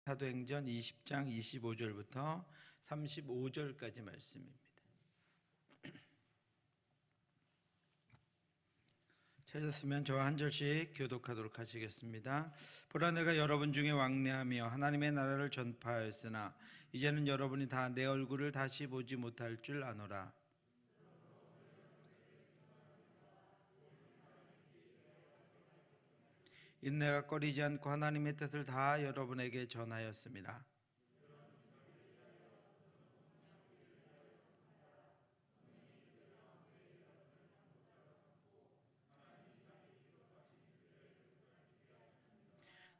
사도행전 20장 25절부터 35절까지 말씀입니다. 찾았으면 저와 한 절씩 교독하도록 하시겠습니다. 보라, 내가 여러분 중에 왕래하며 하나님의 나라를 전파하였으나 이제는 여러분이 다 내 얼굴을 다시 보지 못할 줄 아노라. 인내가 꺼리지 않고 하나님의 뜻을 다 여러분에게 전하였습니다.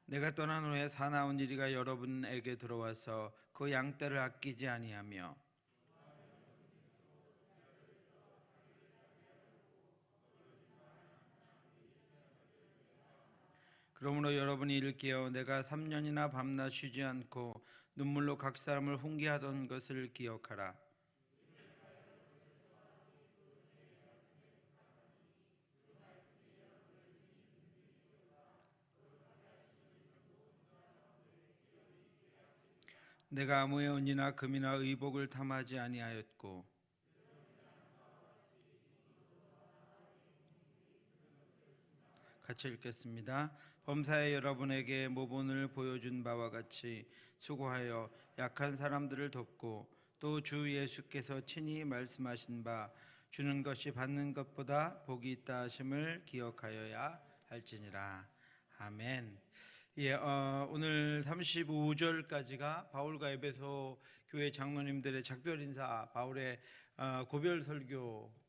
내가 떠난 후에 사나운 이리가 여러분에게 들어와서 그 양떼를 아끼지 아니하며 그러므로 여러분이 이를 깨어 내가 3년이나 밤낮 쉬지 않고 눈물로 각 사람을 훈계하던 것을 기억하라. 내가 아무의 은이나 금이나 의복을 탐하지 아니하였고 같이 읽겠습니다. 범사에 여러분에게 모본을 보여준 바와 같이 수고하여 약한 사람들을 돕고 또 주 예수께서 친히 말씀하신 바 주는 것이 받는 것보다 복이 있다 하심을 기억하여야 할지니라. 아멘. 오늘 35절까지가 바울과 에베소 교회 장로님들의 작별 인사, 바울의 고별 설교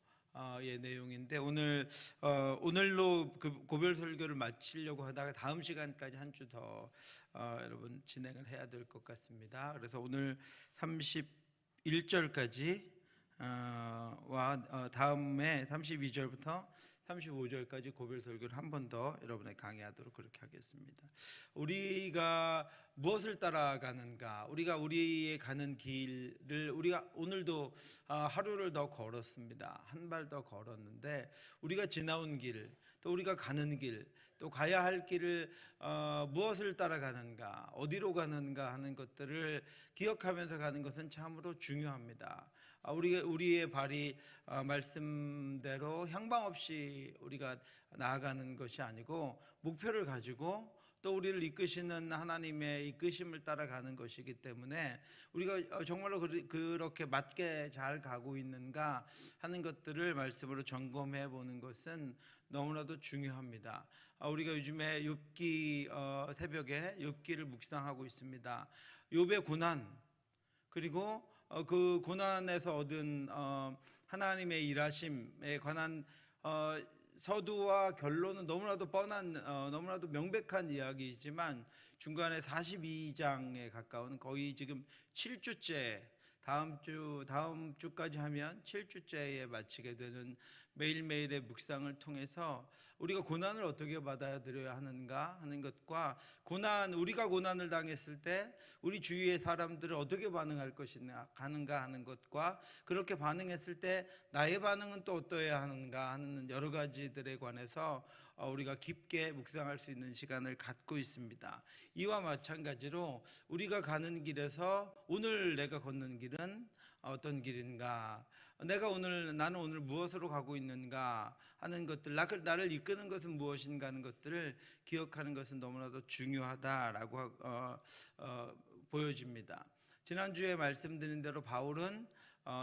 의 내용인데 오늘로 그 고별 설교를 마치려고 하다가 다음 시간까지 한 주 더 여러분 진행을 해야 될 것 같습니다. 그래서 오늘 31절까지 다음에 32절부터 35절까지 고별 설교를 한 번 더 여러분에 강의하도록 그렇게 하겠습니다. 우리가 무엇을 따라가는가, 우리가 우리의 가는 길을 우리가 오늘도 하루를 더 걸었습니다. 한 발 더 걸었는데 우리가 지나온 길, 또 우리가 가는 길, 또 가야 할 길을 무엇을 따라가는가, 어디로 가는가 하는 것들을 기억하면서 가는 것은 참으로 중요합니다. 우리의 발이 말씀대로 향방 없이 우리가 나아가는 것이 아니고 목표를 가지고 또 우리를 이끄시는 하나님의 이끄심을 따라가는 것이기 때문에 우리가 정말로 그렇게 맞게 잘 가고 있는가 하는 것들을 말씀으로 점검해 보는 것은 너무나도 중요합니다. 우리가 요즘에 욥기 새벽에 욥기를 묵상하고 있습니다. 욥의 고난, 그리고 그 고난에서 얻은 하나님의 일하심에 관한 서두와 결론은 너무나도 뻔한, 너무나도 명백한 이야기이지만 중간에 42장에 가까운 거의 지금 7주째, 다음 주까지 하면 7주째에 마치게 되는 매일매일의 묵상을 통해서 우리가 고난을 어떻게 받아들여야 하는가 하는 것과 우리가 고난을 당했을 때 우리 주위의 사람들은 어떻게 반응할 것인가 하는 것과 그렇게 반응했을 때 나의 반응은 또 어떠해야 하는가 하는 여러 가지들에 관해서 우리가 깊게 묵상할 수 있는 시간을 갖고 있습니다. 이와 마찬가지로 우리가 가는 길에서 오늘 내가 걷는 길은 어떤 길인가, 나는 오늘 무엇으로 가고 있는가 하는 것들, 나를 이끄는 것은 무엇인가 하는 것들을 기억하는 것은 너무나도 중요하다라고 보여집니다. 지난주에 말씀드린 대로 바울은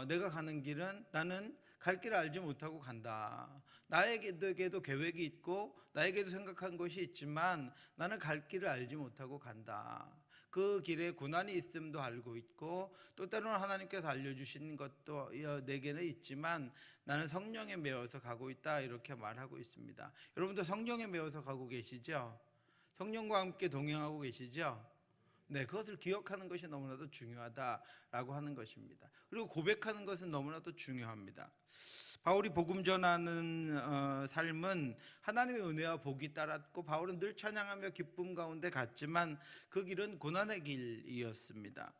내가 가는 길은 나는 갈 길을 알지 못하고 간다. 나에게도 계획이 있고 나에게도 생각한 것이 있지만 나는 갈 길을 알지 못하고 간다. 그 길에 고난이 있음도 알고 있고 또 때로는 하나님께서 알려주신 것도 내게는 있지만 나는 성령에 매여서 가고 있다, 이렇게 말하고 있습니다. 여러분도 성령에 매여서 가고 계시죠? 성령과 함께 동행하고 계시죠? 네, 그것을 기억하는 것이 너무나도 중요하다라고 하는 것입니다. 그리고 고백하는 것은 너무나도 중요합니다. 바울이 복음 전하는 삶은 하나님의 은혜와 복이 따랐고 바울은 늘 찬양하며 기쁨 가운데 갔지만 그 길은 고난의 길이었습니다.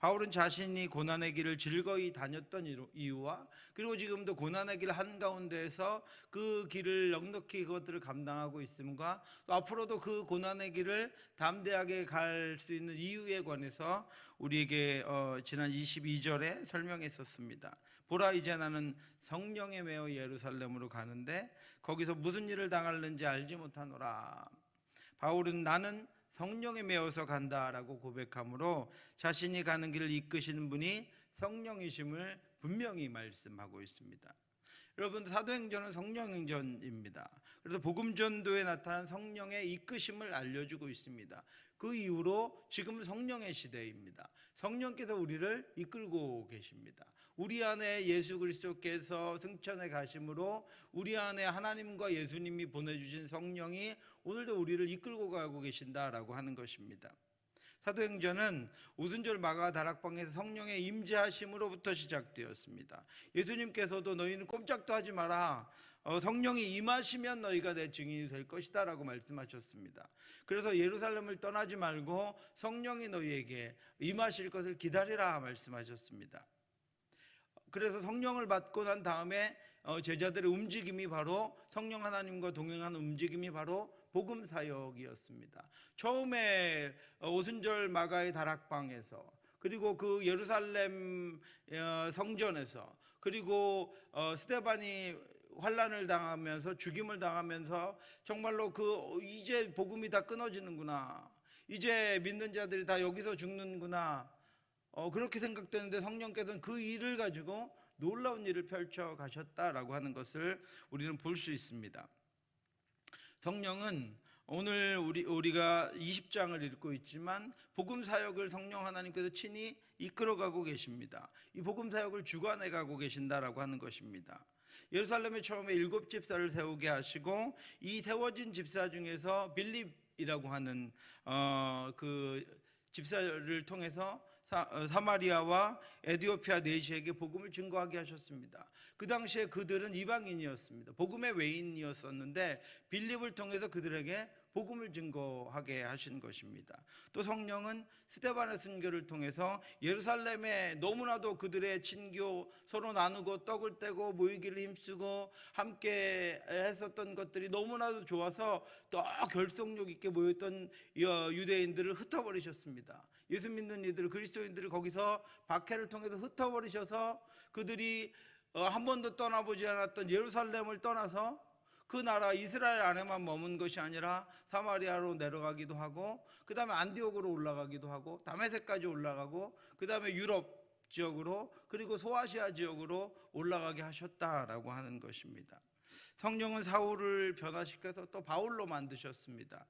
바울은 자신이 고난의 길을 즐거이 다녔던 이유와 그리고 지금도 고난의 길 한가운데에서 그 길을 넉넉히 그것들을 감당하고 있음과 또 앞으로도 그 고난의 길을 담대하게 갈 수 있는 이유에 관해서 우리에게 지난 22절에 설명했었습니다. 보라, 이제 나는 성령에 매어 예루살렘으로 가는데 거기서 무슨 일을 당할는지 알지 못하노라. 바울은 나는 성령에 매어서 간다라고 고백하므로 자신이 가는 길을 이끄시는 분이 성령이심을 분명히 말씀하고 있습니다. 여러분, 사도행전은 성령행전입니다. 그래서 복음전도에 나타난 성령의 이끄심을 알려주고 있습니다. 그 이후로 지금은 성령의 시대입니다. 성령께서 우리를 이끌고 계십니다. 우리 안에 예수 그리스도께서 승천해 가심으로 우리 안에 하나님과 예수님이 보내주신 성령이 오늘도 우리를 이끌고 가고 계신다라고 하는 것입니다. 사도행전은 오순절 마가 다락방에서 성령의 임재하심으로부터 시작되었습니다. 예수님께서도 너희는 꼼짝도 하지 마라, 성령이 임하시면 너희가 내 증인이 될 것이다 라고 말씀하셨습니다. 그래서 예루살렘을 떠나지 말고 성령이 너희에게 임하실 것을 기다리라 말씀하셨습니다. 그래서 성령을 받고 난 다음에 제자들의 움직임이 바로 성령 하나님과 동행하는 움직임이 바로 복음 사역이었습니다. 처음에 오순절 마가의 다락방에서, 그리고 그 예루살렘 성전에서, 그리고 스데반이 환난을 당하면서 죽임을 당하면서 정말로 이제 복음이 다 끊어지는구나, 이제 믿는 자들이 다 여기서 죽는구나, 그렇게 생각되는데 성령께서는 그 일을 가지고 놀라운 일을 펼쳐 가셨다라고 하는 것을 우리는 볼 수 있습니다. 성령은 오늘 우리가 20장을 읽고 있지만 복음 사역을 성령 하나님께서 친히 이끌어가고 계십니다. 이 복음 사역을 주관해 가고 계신다라고 하는 것입니다. 예루살렘에 처음에 7 집사를 세우게 하시고 이 세워진 집사 중에서 빌립이라고 하는 그 집사를 통해서 사마리아와 에디오피아 내시에게 복음을 증거하게 하셨습니다. 그 당시에 그들은 이방인이었습니다. 복음의 외인이었었는데 빌립을 통해서 그들에게 복음을 증거하게 하신 것입니다. 또 성령은 스데반의 순교를 통해서 예루살렘에 너무나도 그들의 친교, 서로 나누고 떡을 떼고 모이기를 힘쓰고 함께 했었던 것들이 너무나도 좋아서 더 결속력 있게 모였던 유대인들을 흩어버리셨습니다. 예수 믿는 이들, 그리스도인들을 거기서 박해를 통해서 흩어버리셔서 그들이 한 번도 떠나보지 않았던 예루살렘을 떠나서 그 나라 이스라엘 안에만 머문 것이 아니라 사마리아로 내려가기도 하고, 그 다음에 안디옥으로 올라가기도 하고, 다메섹까지 올라가고, 그 다음에 유럽 지역으로, 그리고 소아시아 지역으로 올라가게 하셨다라고 하는 것입니다. 성령은 사울을 변화시켜서 또 바울로 만드셨습니다.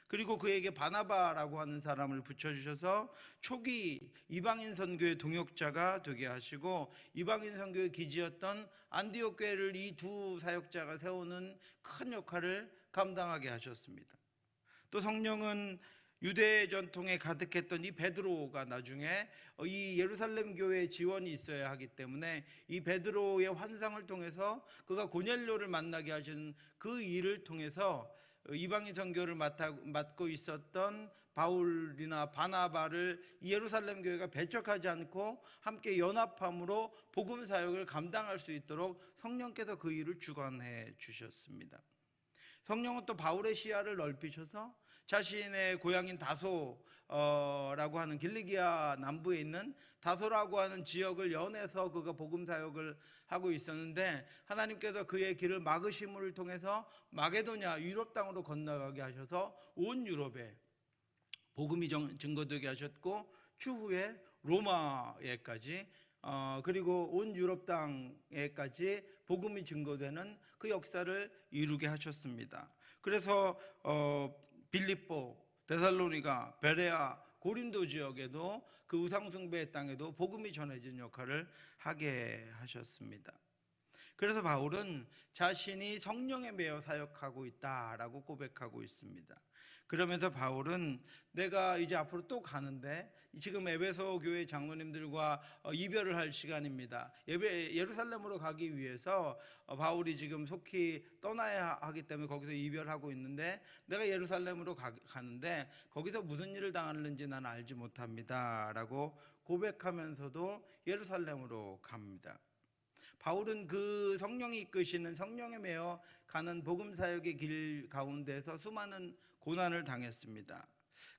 그리고 그에게 바나바라고 하는 사람을 붙여주셔서 초기 이방인 선교의 동역자가 되게 하시고, 이방인 선교의 기지였던 안디옥 교회를 이 두 사역자가 세우는 큰 역할을 감당하게 하셨습니다. 또 성령은 유대 전통에 가득했던 이 베드로가 나중에 이 예루살렘 교회의 지원이 있어야 하기 때문에 이 베드로의 환상을 통해서 그가 고넬료를 만나게 하신 그 일을 통해서 이방인 선교를 맡고 있었던 바울이나 바나바를 예루살렘 교회가 배척하지 않고 함께 연합함으로 복음 사역을 감당할 수 있도록 성령께서 그 일을 주관해 주셨습니다. 성령은 또 바울의 시야를 넓히셔서 자신의 고향인 다소라고 하는 길리기아 남부에 있는 다소라고 하는 지역을 연해서 그가 복음 사역을 하고 있었는데, 하나님께서 그의 길을 막으심을 통해서 마게도냐 유럽 땅으로 건너가게 하셔서 온 유럽에 복음이 증거되게 하셨고, 추후에 로마에까지 그리고 온 유럽 땅에까지 복음이 증거되는 그 역사를 이루게 하셨습니다. 그래서 빌립보, 데살로니가, 베레아, 고린도 지역에도 그 우상숭배의 땅에도 복음이 전해진 역할을 하게 하셨습니다. 그래서 바울은 자신이 성령에 매여 사역하고 있다라고 고백하고 있습니다. 그러면서 바울은 내가 이제 앞으로 또 가는데 지금 에베소 교회 장로님들과 이별을 할 시간입니다. 예루살렘으로 가기 위해서 바울이 지금 속히 떠나야 하기 때문에 거기서 이별하고 있는데 내가 예루살렘으로 가는데 거기서 무슨 일을 당하는지 나는 알지 못합니다 라고 고백하면서도 예루살렘으로 갑니다. 바울은 그 성령이 이끄시는 성령에 매여 가는 복음사역의 길 가운데서 수많은 고난을 당했습니다.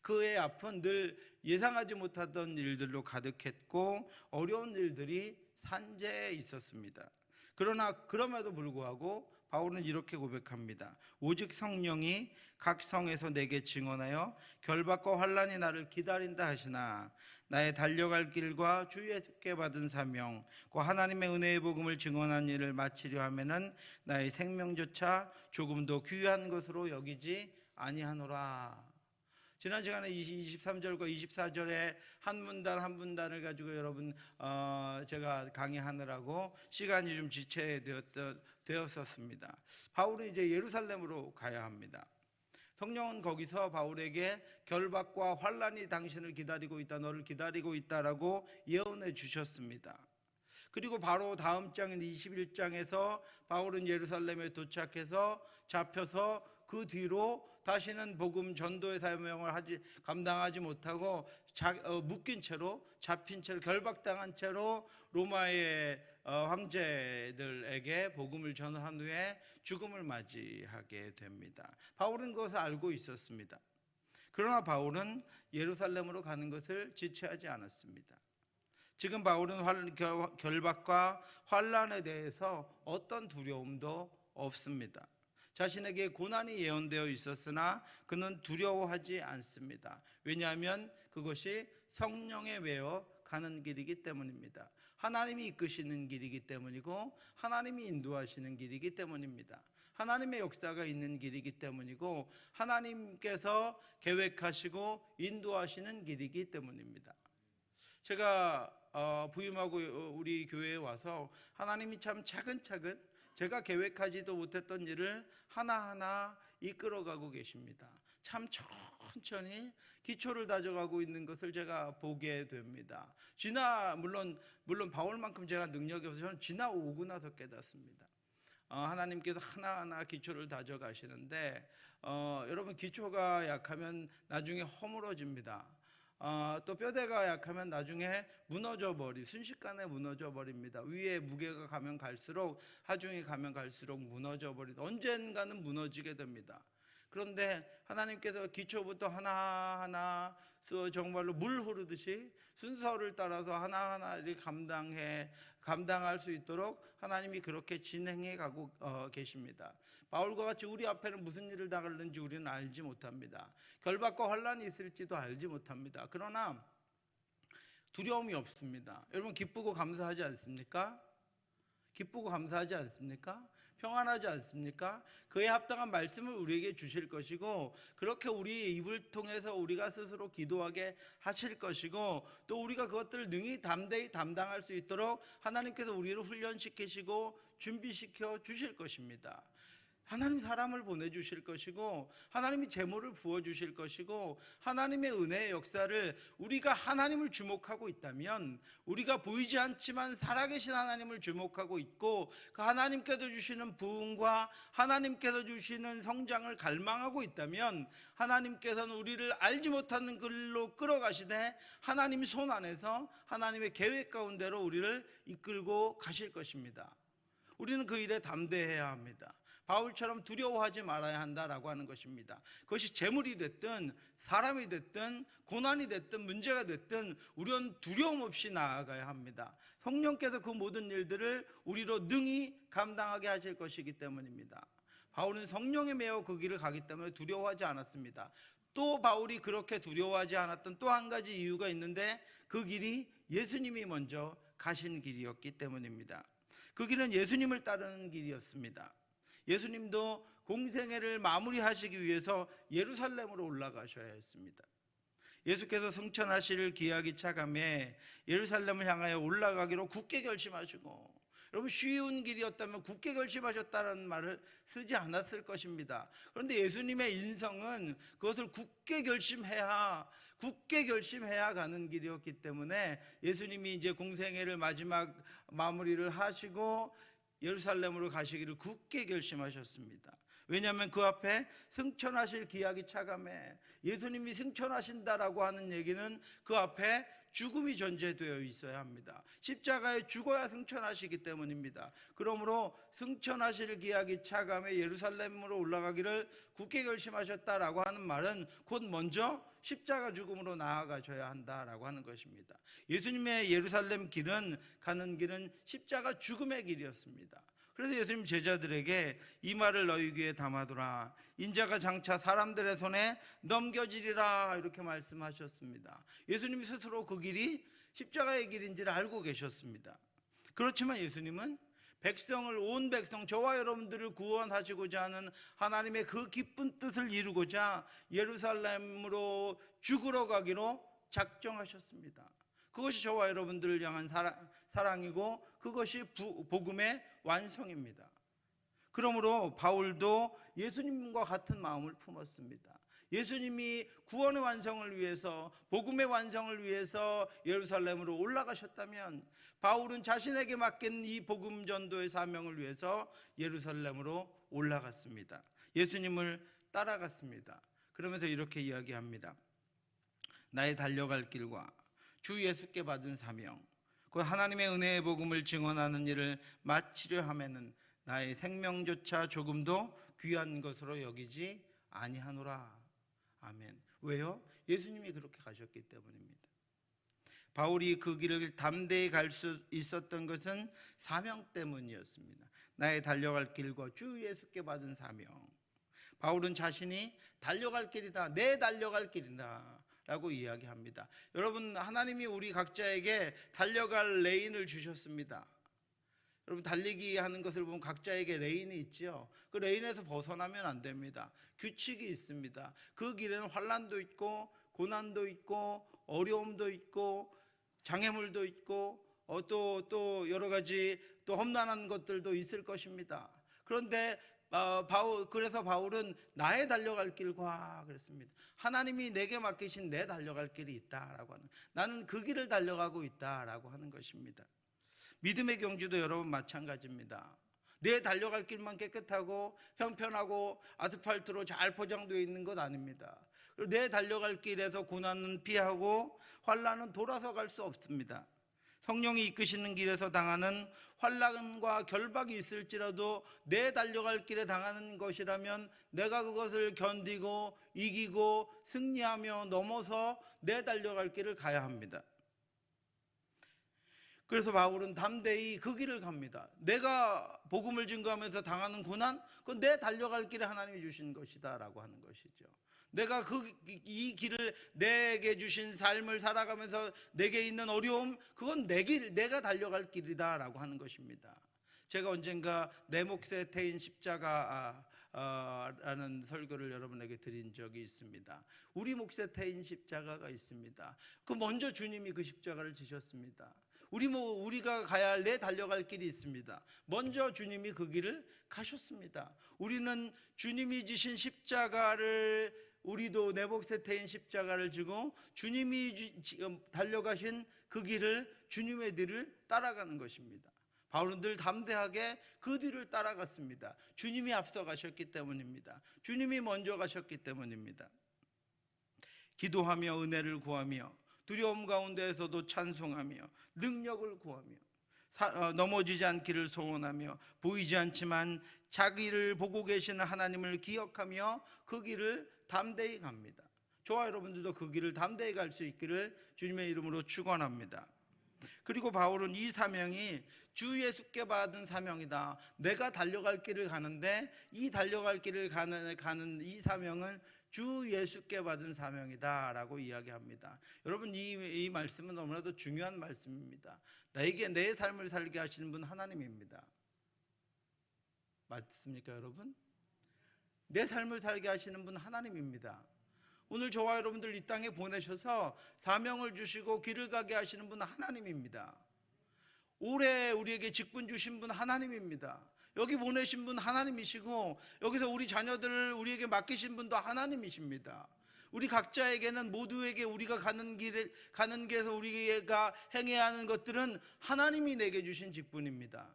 그의 앞은 늘 예상하지 못하던 일들로 가득했고 어려운 일들이 산재해 있었습니다. 그러나 그럼에도 불구하고 바울은 이렇게 고백합니다. 오직 성령이 각 성에서 내게 증언하여 결박과 환난이 나를 기다린다 하시나 나의 달려갈 길과 주 예수께 받은 사명 그 하나님의 은혜의 복음을 증언한 일을 마치려 하면은 나의 생명조차 조금도 귀한 것으로 여기지 아니하노라. 지난 시간에 23절과 24절에 한 문단 한 문단을 가지고 여러분 제가 강의하느라고 시간이 좀 지체되었었습니다. 바울은 이제 예루살렘으로 가야 합니다. 성령은 거기서 바울에게 결박과 환난이 당신을 기다리고 있다, 너를 기다리고 있다라고 예언해 주셨습니다. 그리고 바로 다음 장인 21장에서 바울은 예루살렘에 도착해서 잡혀서 그 뒤로 다시는 복음 전도의 사명을 감당하지 못하고 묶인 채로 잡힌 채로 결박당한 채로 로마의 황제들에게 복음을 전한 후에 죽음을 맞이하게 됩니다. 바울은 그것을 알고 있었습니다. 그러나 바울은 예루살렘으로 가는 것을 지체하지 않았습니다. 지금 바울은 결박과 환난에 대해서 어떤 두려움도 없습니다. 자신에게 고난이 예언되어 있었으나 그는 두려워하지 않습니다. 왜냐하면 그것이 성령에 매여 가는 길이기 때문입니다. 하나님이 이끄시는 길이기 때문이고 하나님이 인도하시는 길이기 때문입니다. 하나님의 역사가 있는 길이기 때문이고 하나님께서 계획하시고 인도하시는 길이기 때문입니다. 제가 부임하고 우리 교회에 와서 하나님이 참 차근차근 제가 계획하지도 못했던 일을 하나하나 이끌어가고 계십니다. 참 천천히 기초를 다져가고 있는 것을 제가 보게 됩니다. 물론 바울만큼 제가 능력이 없어서 저는 지나오고 나서 깨닫습니다. 하나님께서 하나하나 기초를 다져가시는데 여러분 기초가 약하면 나중에 허물어집니다. 또 뼈대가 약하면 나중에 순식간에 무너져 버립니다. 위에 무게가 가면 갈수록 하중이 가면 갈수록 언젠가는 무너지게 됩니다. 그런데 하나님께서 기초부터 하나하나 정말로 물 흐르듯이 순서를 따라서 하나하나 이렇게 감당할 수 있도록 하나님이 그렇게 진행해 가고 계십니다. 바울과 같이 우리 앞에는 무슨 일을 당하는지 우리는 알지 못합니다. 결박과 환난이 있을지도 알지 못합니다. 그러나 두려움이 없습니다. 여러분 기쁘고 감사하지 않습니까? 기쁘고 감사하지 않습니까? 평안하지 않습니까? 그에 합당한 말씀을 우리에게 주실 것이고 그렇게 우리의 입을 통해서 우리가 스스로 기도하게 하실 것이고 또 우리가 그것들을 능히 담대히 담당할 수 있도록 하나님께서 우리를 훈련시키시고 준비시켜 주실 것입니다. 하나님 사람을 보내주실 것이고 하나님이 재물을 부어주실 것이고 하나님의 은혜의 역사를 우리가 하나님을 주목하고 있다면 우리가 보이지 않지만 살아계신 하나님을 주목하고 있고 그 하나님께서 주시는 부흥과 하나님께서 주시는 성장을 갈망하고 있다면 하나님께서는 우리를 알지 못하는 길로 끌어가시되 하나님 손 안에서 하나님의 계획 가운데로 우리를 이끌고 가실 것입니다. 우리는 그 일에 담대해야 합니다. 바울처럼 두려워하지 말아야 한다라고 하는 것입니다. 그것이 재물이 됐든 사람이 됐든 고난이 됐든 문제가 됐든 우리는 두려움 없이 나아가야 합니다. 성령께서 그 모든 일들을 우리로 능히 감당하게 하실 것이기 때문입니다. 바울은 성령에 매여 그 길을 가기 때문에 두려워하지 않았습니다. 또 바울이 그렇게 두려워하지 않았던 또 한 가지 이유가 있는데 그 길이 예수님이 먼저 가신 길이었기 때문입니다. 그 길은 예수님을 따르는 길이었습니다. 예수님도 공생애를 마무리하시기 위해서 예루살렘으로 올라가셔야 했습니다. 예수께서 승천하실 기약이 차감해 예루살렘을 향하여 올라가기로 굳게 결심하시고 여러분, 쉬운 길이었다면 굳게 결심하셨다는 말을 쓰지 않았을 것입니다. 그런데 예수님의 인성은 그것을 굳게 결심해야 가는 길이었기 때문에 예수님이 이제 공생애를 마지막 마무리를 하시고 예루살렘으로 가시기를 굳게 결심하셨습니다. 왜냐하면 그 앞에 승천하실 기약이 차감해. 예수님이 승천하신다라고 하는 얘기는 그 앞에 죽음이 전제되어 있어야 합니다. 십자가에 죽어야 승천하시기 때문입니다. 그러므로 승천하실 기약이 차감해 예루살렘으로 올라가기를 굳게 결심하셨다라고 하는 말은 곧 먼저 십자가 죽음으로 나아가셔야 한다라고 하는 것입니다. 예수님의 예루살렘 가는 길은 십자가 죽음의 길이었습니다. 그래서 예수님 제자들에게 이 말을 너희 귀에 담아두라. 인자가 장차 사람들의 손에 넘겨지리라, 이렇게 말씀하셨습니다. 예수님이 스스로 그 길이 십자가의 길인지를 알고 계셨습니다. 그렇지만 예수님은 온 백성, 저와 여러분들을 구원하시고자 하는 하나님의 그 기쁜 뜻을 이루고자 예루살렘으로 죽으러 가기로 작정하셨습니다. 그것이 저와 여러분들을 향한 사랑이고 그것이 복음의 완성입니다. 그러므로 바울도 예수님과 같은 마음을 품었습니다. 예수님이 구원의 완성을 위해서, 복음의 완성을 위해서 예루살렘으로 올라가셨다면 바울은 자신에게 맡긴 이 복음 전도의 사명을 위해서 예루살렘으로 올라갔습니다. 예수님을 따라갔습니다. 그러면서 이렇게 이야기합니다. 나의 달려갈 길과 주 예수께 받은 사명, 그 하나님의 은혜의 복음을 증언하는 일을 마치려 하면은 나의 생명조차 조금도 귀한 것으로 여기지 아니하노라. 아멘. 왜요? 예수님이 그렇게 가셨기 때문입니다. 바울이 그 길을 담대히 갈 수 있었던 것은 사명 때문이었습니다. 나의 달려갈 길과 주 예수께 받은 사명. 바울은 자신이 달려갈 길이다, 내 달려갈 길이다 라고 이야기합니다. 여러분, 하나님이 우리 각자에게 달려갈 레인을 주셨습니다. 여러분, 달리기 하는 것을 보면 각자에게 레인이 있죠. 그 레인에서 벗어나면 안 됩니다. 규칙이 있습니다. 그 길에는 환난도 있고 고난도 있고 어려움도 있고 장애물도 있고 또 여러 가지 또 험난한 것들도 있을 것입니다. 그런데 그래서 바울은 나의 달려갈 길과 그랬습니다. 하나님이 내게 맡기신 내 달려갈 길이 있다라고 하는, 나는 그 길을 달려가고 있다라고 하는 것입니다. 믿음의 경주도 여러분 마찬가지입니다. 내 달려갈 길만 깨끗하고 형편하고 아스팔트로 잘 포장되어 있는 것 아닙니다. 내 달려갈 길에서 고난은 피하고 환난은 돌아서 갈 수 없습니다. 성령이 이끄시는 길에서 당하는 환난과 결박이 있을지라도 내 달려갈 길에 당하는 것이라면 내가 그것을 견디고 이기고 승리하며 넘어서 내 달려갈 길을 가야 합니다. 그래서 바울은 담대히 그 길을 갑니다. 내가 복음을 증거하면서 당하는 고난, 그건 내 달려갈 길에 하나님이 주신 것이다 라고 하는 것이죠. 내가 이 길을, 내게 주신 삶을 살아가면서 내게 있는 어려움, 그건 내가 달려갈 길이다 라고 하는 것입니다. 제가 언젠가 내 몫의 태인 십자가 라는 설교를 여러분에게 드린 적이 있습니다. 우리 몫의 태인 십자가가 있습니다. 그 먼저 주님이 그 십자가를 지셨습니다. 우리가 가야 할 내 달려갈 길이 있습니다. 먼저 주님이 그 길을 가셨습니다. 우리는 주님이 지신 십자가를, 우리도 내 몫의 태인 십자가를 지고 주님이 달려가신 그 길을, 주님의 뒤를 따라가는 것입니다. 바울은 늘 담대하게 그 뒤를 따라갔습니다. 주님이 앞서 가셨기 때문입니다. 주님이 먼저 가셨기 때문입니다. 기도하며 은혜를 구하며 두려움 가운데에서도 찬송하며 능력을 구하며 넘어지지 않기를 소원하며 보이지 않지만 자기를 보고 계시는 하나님을 기억하며 그 길을 담대히 갑니다. 저와 여러분들도 그 길을 담대히 갈 수 있기를 주님의 이름으로 축원합니다. 그리고 바울은 이 사명이 주 예수께 받은 사명이다. 내가 달려갈 길을 가는데 이 달려갈 길을 가는 이 사명은 주 예수께 받은 사명이다 라고 이야기합니다. 여러분, 이 말씀은 너무나도 중요한 말씀입니다. 나에게 내 삶을 살게 하시는 분 하나님입니다. 맞습니까 여러분? 내 삶을 살게 하시는 분 하나님입니다. 오늘 저와 여러분들 이 땅에 보내셔서 사명을 주시고 길을 가게 하시는 분은 하나님입니다. 오래 우리에게 직분 주신 분 하나님입니다. 여기 보내신 분 하나님이시고 여기서 우리 자녀들을 우리에게 맡기신 분도 하나님이십니다. 우리 각자에게는 모두에게 우리가 가는 길에서 우리가 행해야 하는 것들은 하나님이 내게 주신 직분입니다.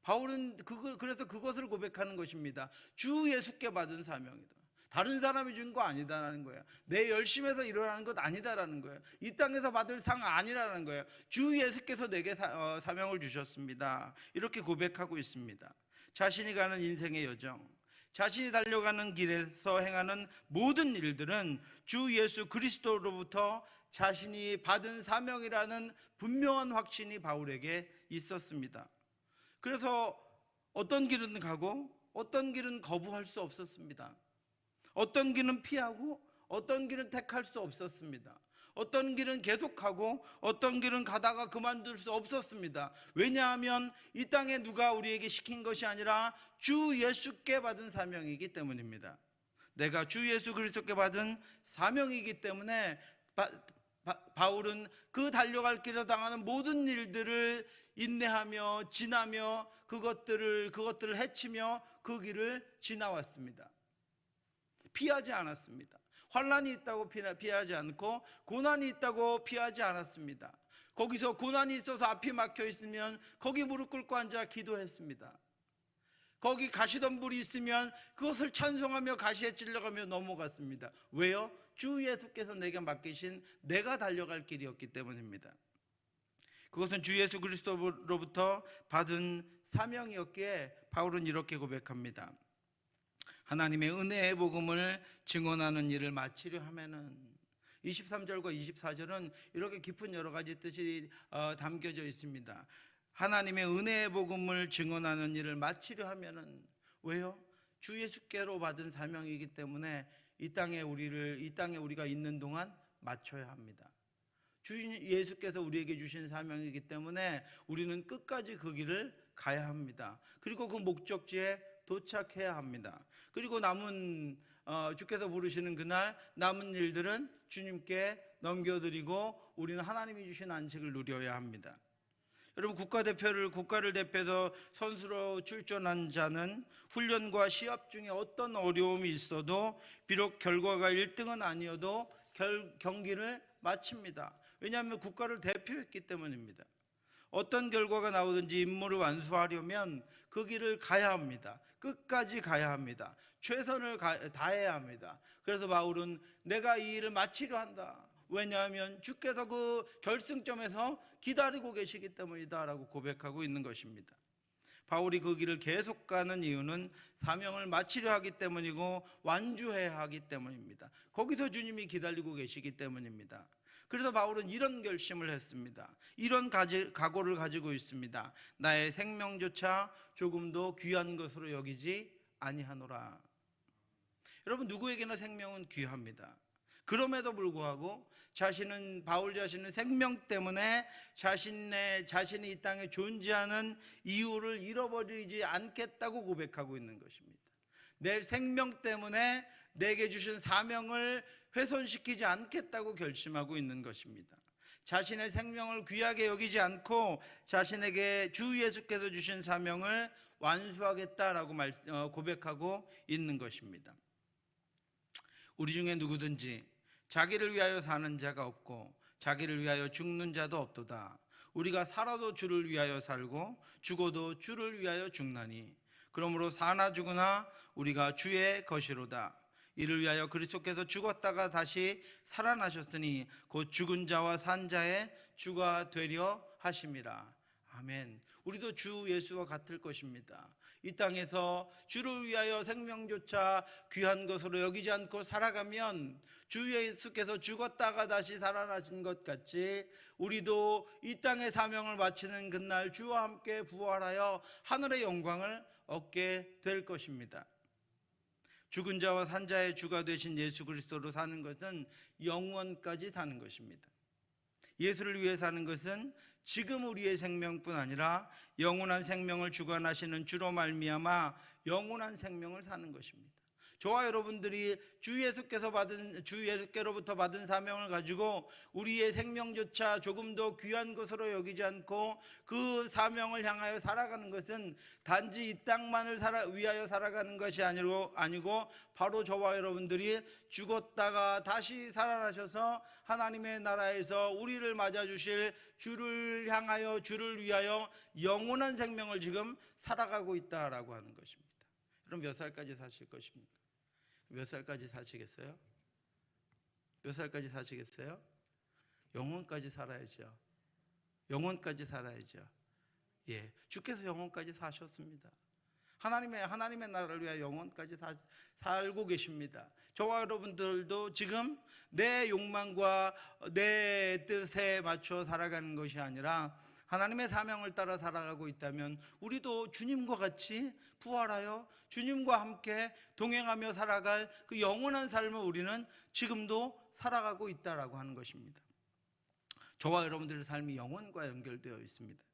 바울은 그래서 그것을 고백하는 것입니다. 주 예수께 받은 사명이다. 다른 사람이 준 거 아니다라는 거예요. 내 열심에서 일어나는 것 아니다라는 거예요. 이 땅에서 받을 상 아니라는 거예요. 주 예수께서 내게 사명을 주셨습니다. 이렇게 고백하고 있습니다. 자신이 가는 인생의 여정, 자신이 달려가는 길에서 행하는 모든 일들은 주 예수 그리스도로부터 자신이 받은 사명이라는 분명한 확신이 바울에게 있었습니다. 그래서 어떤 길은 가고 어떤 길은 거부할 수 없었습니다. 어떤 길은 피하고 어떤 길은 택할 수 없었습니다. 어떤 길은 계속하고 어떤 길은 가다가 그만둘 수 없었습니다. 왜냐하면 이 땅에 누가 우리에게 시킨 것이 아니라 주 예수께 받은 사명이기 때문입니다. 내가 주 예수 그리스도께 받은 사명이기 때문에 바울은 그 달려갈 길에 당하는 모든 일들을 인내하며 지나며 그것들을 헤치며 그 길을 지나왔습니다. 피하지 않았습니다. 환난이 있다고 피하지 않고 고난이 있다고 피하지 않았습니다. 거기서 고난이 있어서 앞이 막혀 있으면 거기 무릎 꿇고 앉아 기도했습니다. 거기 가시덤불이 있으면 그것을 찬송하며 가시에 찔러가며 넘어갔습니다. 왜요? 주 예수께서 내게 맡기신 내가 달려갈 길이었기 때문입니다. 그것은 주 예수 그리스도로부터 받은 사명이었기에 바울은 이렇게 고백합니다. 하나님의 은혜의 복음을 증언하는 일을 마치려 하면은, 23절과 24절은 이렇게 깊은 여러 가지 뜻이 담겨져 있습니다. 하나님의 은혜의 복음을 증언하는 일을 마치려 하면은, 왜요? 주 예수께로 받은 사명이기 때문에 이 땅에 우리가 있는 동안 마쳐야 합니다. 주 예수께서 우리에게 주신 사명이기 때문에 우리는 끝까지 그 길을 가야 합니다. 그리고 그 목적지에 도착해야 합니다. 그리고 주께서 부르시는 그날 남은 일들은 주님께 넘겨드리고 우리는 하나님이 주신 안식을 누려야 합니다. 여러분, 국가를 대표해서 선수로 출전한 자는 훈련과 시합 중에 어떤 어려움이 있어도 비록 결과가 1등은 아니어도 경기를 마칩니다. 왜냐하면 국가를 대표했기 때문입니다. 어떤 결과가 나오든지 임무를 완수하려면 그 길을 가야 합니다. 끝까지 가야 합니다. 최선을 다해야 합니다. 그래서 바울은 내가 이 일을 마치려 한다. 왜냐하면 주께서 그 결승점에서 기다리고 계시기 때문이다 라고 고백하고 있는 것입니다. 바울이 그 길을 계속 가는 이유는 사명을 마치려 하기 때문이고 완주해야 하기 때문입니다. 거기서 주님이 기다리고 계시기 때문입니다. 그래서 바울은 이런 결심을 했습니다. 이런 각오를 가지고 있습니다. 나의 생명조차 조금도 귀한 것으로 여기지 아니하노라. 여러분, 누구에게나 생명은 귀합니다. 그럼에도 불구하고 바울 자신은 생명 때문에 자신이 이 땅에 존재하는 이유를 잃어버리지 않겠다고 고백하고 있는 것입니다. 내 생명 때문에 내게 주신 사명을 훼손시키지 않겠다고 결심하고 있는 것입니다. 자신의 생명을 귀하게 여기지 않고 자신에게 주 예수께서 주신 사명을 완수하겠다라고 고백하고 있는 것입니다. 우리 중에 누구든지 자기를 위하여 사는 자가 없고 자기를 위하여 죽는 자도 없도다. 우리가 살아도 주를 위하여 살고 죽어도 주를 위하여 죽나니 그러므로 사나 죽으나 우리가 주의 것이로다. 이를 위하여 그리스도께서 죽었다가 다시 살아나셨으니 곧 죽은 자와 산 자의 주가 되려 하심이라. 아멘. 우리도 주 예수와 같을 것입니다. 이 땅에서 주를 위하여 생명조차 귀한 것으로 여기지 않고 살아가면 주 예수께서 죽었다가 다시 살아나신 것 같이 우리도 이 땅의 사명을 마치는 그날 주와 함께 부활하여 하늘의 영광을 얻게 될 것입니다. 죽은 자와 산 자의 주가 되신 예수 그리스도로 사는 것은 영원까지 사는 것입니다. 예수를 위해 사는 것은 지금 우리의 생명뿐 아니라 영원한 생명을 주관하시는 주로 말미암아 영원한 생명을 사는 것입니다. 저와 여러분들이 주 예수께로부터 받은 사명을 가지고 우리의 생명조차 조금 더 귀한 것으로 여기지 않고 그 사명을 향하여 살아가는 것은 단지 이 땅만을 위하여 살아가는 것이 아니고 바로 저와 여러분들이 죽었다가 다시 살아나셔서 하나님의 나라에서 우리를 맞아주실 주를 향하여 주를 위하여 영원한 생명을 지금 살아가고 있다라고 하는 것입니다. 그럼 몇 살까지 사실 것입니까? 몇 살까지 사시겠어요? 몇 살까지 사시겠어요? 영원까지 살아야죠. 영원까지 살아야죠. 예, 주께서 영원까지 사셨습니다. 하나님의 나라를 위하여 영원까지 살고 계십니다. 저와 여러분들도 지금 내 욕망과 내 뜻에 맞춰 살아가는 것이 아니라 하나님의 사명을 따라 살아가고 있다면 우리도 주님과 같이 부활하여 주님과 함께 동행하며 살아갈 그 영원한 삶을 우리는 지금도 살아가고 있다라고 하는 것입니다. 저와 여러분들의 삶이 영혼과 연결되어 있습니다.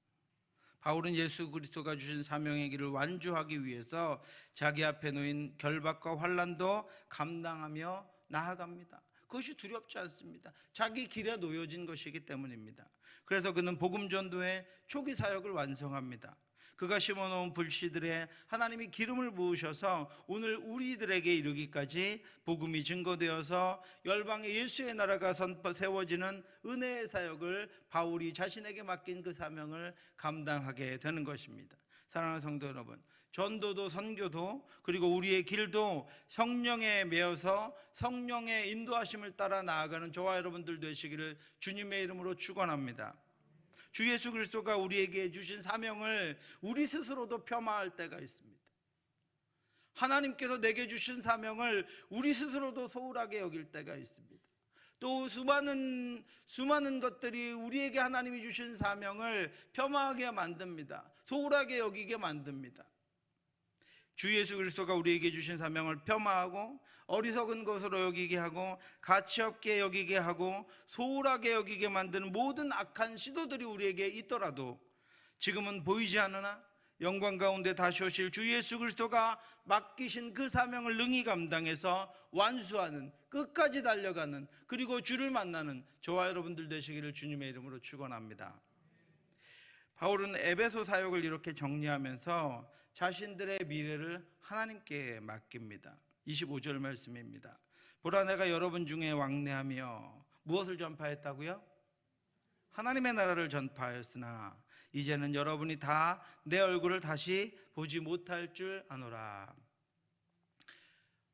바울은 예수 그리스도가 주신 사명의 길을 완주하기 위해서 자기 앞에 놓인 결박과 환난도 감당하며 나아갑니다. 그것이 두렵지 않습니다. 자기 길에 놓여진 것이기 때문입니다. 그래서 그는 복음 전도의 초기 사역을 완성합니다. 그가 심어놓은 불씨들에 하나님이 기름을 부으셔서 오늘 우리들에게 이르기까지 복음이 증거되어서 열방의 예수의 나라가 세워지는 은혜의 사역을 바울이 자신에게 맡긴 그 사명을 감당하게 되는 것입니다. 사랑하는 성도 여러분, 전도도 선교도 그리고 우리의 길도 성령에 매여서 성령의 인도하심을 따라 나아가는 저와 여러분들 되시기를 주님의 이름으로 축원합니다. 주 예수 그리스도가 우리에게 주신 사명을 우리 스스로도 폄하할 때가 있습니다. 하나님께서 내게 주신 사명을 우리 스스로도 소홀하게 여길 때가 있습니다. 또 수많은 것들이 우리에게 하나님이 주신 사명을 폄하하게 만듭니다. 소홀하게 여기게 만듭니다. 주 예수 그리스도가 우리에게 주신 사명을 폄하하고 어리석은 것으로 여기게 하고 가치없게 여기게 하고 소홀하게 여기게 만드는 모든 악한 시도들이 우리에게 있더라도 지금은 보이지 않으나 영광 가운데 다시 오실 주 예수 그리스도가 맡기신 그 사명을 능히 감당해서 완수하는, 끝까지 달려가는, 그리고 주를 만나는 저와 여러분들 되시기를 주님의 이름으로 축원합니다. 바울은 에베소 사역을 이렇게 정리하면서 자신들의 미래를 하나님께 맡깁니다. 25절 말씀입니다. 보라, 내가 여러분 중에 왕래하며 무엇을 전파했다고요? 하나님의 나라를 전파하였으나 이제는 여러분이 다 내 얼굴을 다시 보지 못할 줄 아노라.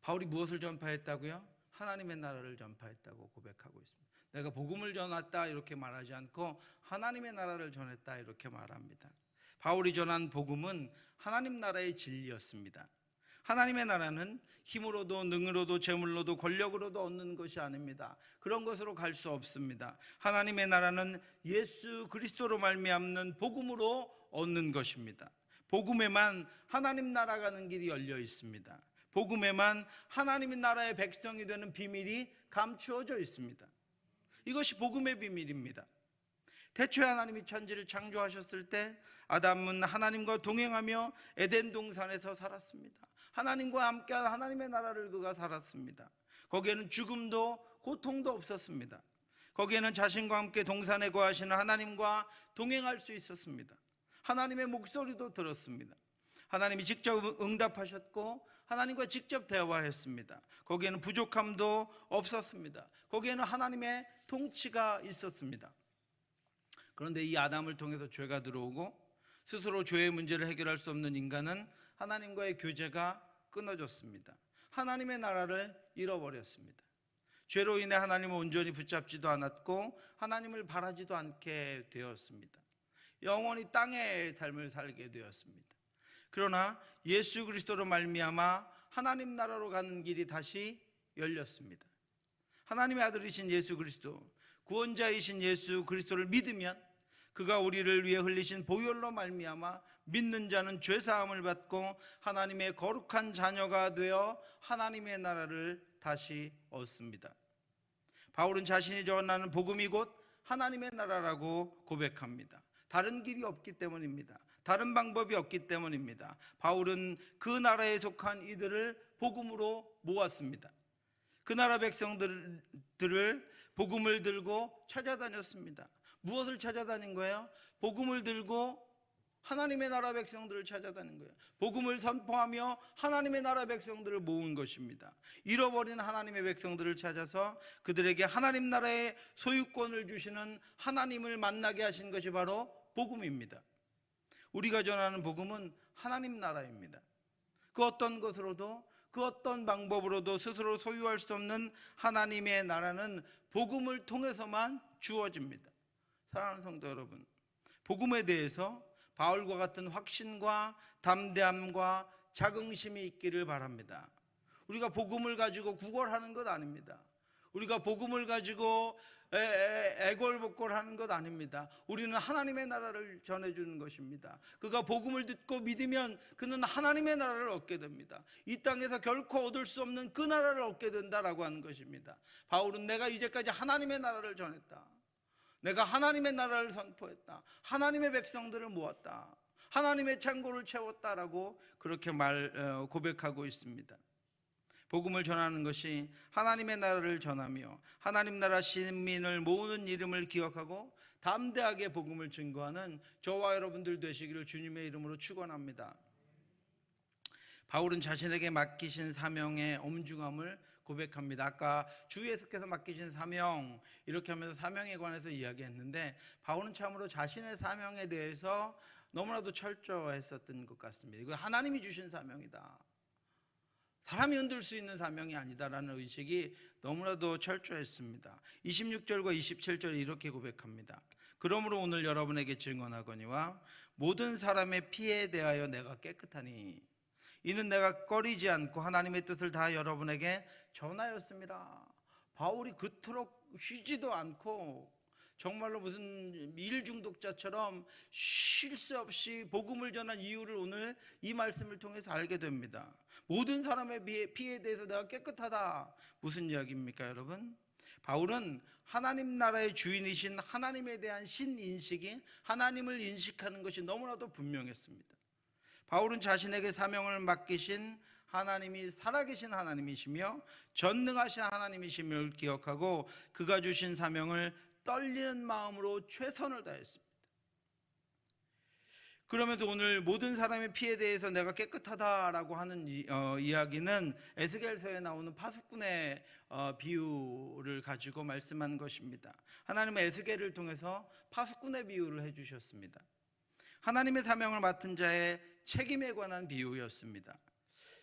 바울이 무엇을 전파했다고요? 하나님의 나라를 전파했다고 고백하고 있습니다. 내가 복음을 전했다 이렇게 말하지 않고 하나님의 나라를 전했다 이렇게 말합니다. 바울이 전한 복음은 하나님 나라의 진리였습니다. 하나님의 나라는 힘으로도 능으로도 재물로도 권력으로도 얻는 것이 아닙니다. 그런 것으로 갈 수 없습니다. 하나님의 나라는 예수 그리스도로 말미암는 복음으로 얻는 것입니다. 복음에만 하나님 나라 가는 길이 열려 있습니다. 복음에만 하나님의 나라의 백성이 되는 비밀이 감추어져 있습니다. 이것이 복음의 비밀입니다. 태초에 하나님이 천지를 창조하셨을 때 아담은 하나님과 동행하며 에덴 동산에서 살았습니다. 하나님과 함께한 하나님의 나라를 그가 살았습니다. 거기에는 죽음도 고통도 없었습니다. 거기에는 자신과 함께 동산에 거하시는 하나님과 동행할 수 있었습니다. 하나님의 목소리도 들었습니다. 하나님이 직접 응답하셨고 하나님과 직접 대화했습니다. 거기에는 부족함도 없었습니다. 거기에는 하나님의 통치가 있었습니다. 그런데 이 아담을 통해서 죄가 들어오고 스스로 죄의 문제를 해결할 수 없는 인간은 하나님과의 교제가 끊어졌습니다. 하나님의 나라를 잃어버렸습니다. 죄로 인해 하나님을 온전히 붙잡지도 않았고 하나님을 바라지도 않게 되었습니다. 영원히 땅의 삶을 살게 되었습니다. 그러나 예수 그리스도로 말미암아 하나님 나라로 가는 길이 다시 열렸습니다. 하나님의 아들이신 예수 그리스도, 구원자이신 예수 그리스도를 믿으면 그가 우리를 위해 흘리신 보혈로 말미암아 믿는 자는 죄 사함을 받고 하나님의 거룩한 자녀가 되어 하나님의 나라를 다시 얻습니다. 바울은 자신이 전하는 복음이 곧 하나님의 나라라고 고백합니다. 다른 길이 없기 때문입니다. 다른 방법이 없기 때문입니다. 바울은 그 나라에 속한 이들을 복음으로 모았습니다. 그 나라 백성들을 복음을 들고 찾아다녔습니다. 무엇을 찾아다닌 거예요? 복음을 들고 하나님의 나라 백성들을 찾아다닌 거예요. 복음을 선포하며 하나님의 나라 백성들을 모은 것입니다. 잃어버린 하나님의 백성들을 찾아서 그들에게 하나님 나라의 소유권을 주시는 하나님을 만나게 하신 것이 바로 복음입니다. 우리가 전하는 복음은 하나님 나라입니다. 그 어떤 것으로도 그 어떤 방법으로도 스스로 소유할 수 없는 하나님의 나라는 복음을 통해서만 주어집니다. 사랑하는 성도 여러분, 복음에 대해서 바울과 같은 확신과 담대함과 자긍심이 있기를 바랍니다. 우리가 복음을 가지고 구걸하는 것 아닙니다. 우리가 복음을 가지고 애걸복걸하는 것 아닙니다. 우리는 하나님의 나라를 전해주는 것입니다. 그가 복음을 듣고 믿으면 그는 하나님의 나라를 얻게 됩니다. 이 땅에서 결코 얻을 수 없는 그 나라를 얻게 된다라고 하는 것입니다. 바울은 내가 이제까지 하나님의 나라를 전했다, 내가 하나님의 나라를 선포했다, 하나님의 백성들을 모았다, 하나님의 창고를 채웠다라고 그렇게 고백하고 있습니다. 복음을 전하는 것이 하나님의 나라를 전하며 하나님 나라 시민을 모으는 이름을 기억하고 담대하게 복음을 증거하는 저와 여러분들 되시기를 주님의 이름으로 축원합니다. 바울은 자신에게 맡기신 사명의 엄중함을 고백합니다. 아까 주 예수께서 맡기신 사명, 이렇게 하면서 사명에 관해서 이야기했는데 바울은 참으로 자신의 사명에 대해서 너무나도 철저했었던 것 같습니다. 이거 하나님이 주신 사명이다, 사람이 흔들 수 있는 사명이 아니다라는 의식이 너무나도 철저했습니다. 26절과 27절에 이렇게 고백합니다. 그러므로 오늘 여러분에게 증언하거니와 모든 사람의 피에 대하여 내가 깨끗하니 이는 내가 꺼리지 않고 하나님의 뜻을 다 여러분에게 전하였습니다. 바울이 그토록 쉬지도 않고 정말로 무슨 일 중독자처럼 쉴 새 없이 복음을 전한 이유를 오늘 이 말씀을 통해서 알게 됩니다. 모든 사람의 피에 대해서 내가 깨끗하다. 무슨 이야기입니까, 여러분? 바울은 하나님 나라의 주인이신 하나님에 대한 신인식이, 하나님을 인식하는 것이 너무나도 분명했습니다. 바울은 자신에게 사명을 맡기신 하나님이 살아계신 하나님이시며 전능하신 하나님이심을 기억하고 그가 주신 사명을 떨리는 마음으로 최선을 다했습니다. 그러면서 오늘 모든 사람의 피에 대해서 내가 깨끗하다라고 하는 이야기는 에스겔서에 나오는 파수꾼의 비유를 가지고 말씀한 것입니다. 하나님은 에스겔을 통해서 파수꾼의 비유를 해주셨습니다. 하나님의 사명을 맡은 자의 책임에 관한 비유였습니다.